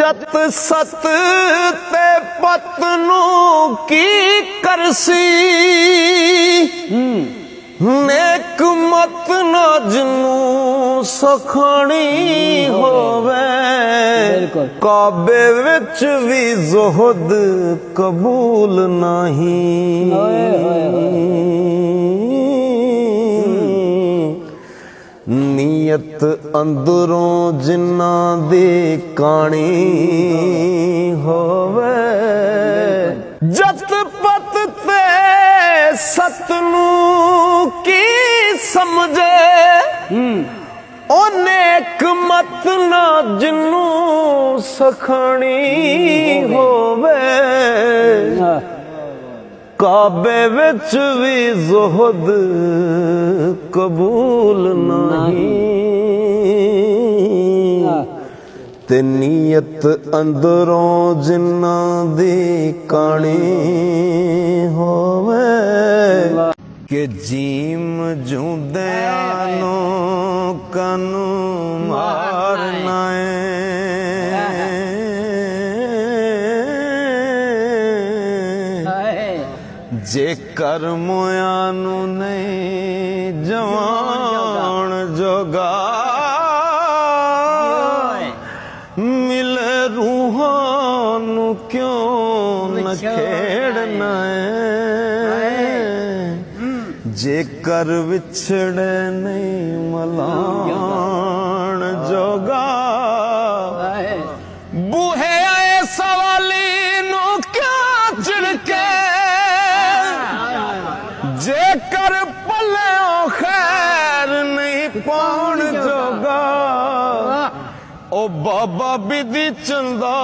जत सत ते पत नूं की करसी नेक मत ना जिन्नू सखानी होवे काबे विच भी ज़ुहद कबूल नहीं नीयत अंदरों जिन्ना दे कानी होवे जत पत ते सतनू की समझे ओ नेक मत ना जिन्नू सखानी होवे काबे विच भी ज़ुहद कबूल नहीं ते नीयत अंदरों जिन्ना दी कानी होवे कि जीम जूंदियां कानू मारना जेकर मोयानू नहीं जवान जोगा मिले रूहानू क्यों न खेड़ना जेकर विछड़े नहीं मलान जोगा बूहे आए सवाली नू क्या चिड़के जेकर पले खैर नहीं पाउण जोगा ओ बाबा बिधी चंदा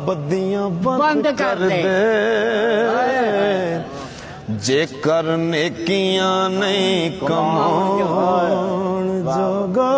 बदियां बंद कर दे जेकर नेकियां नहीं कमाउण जोगा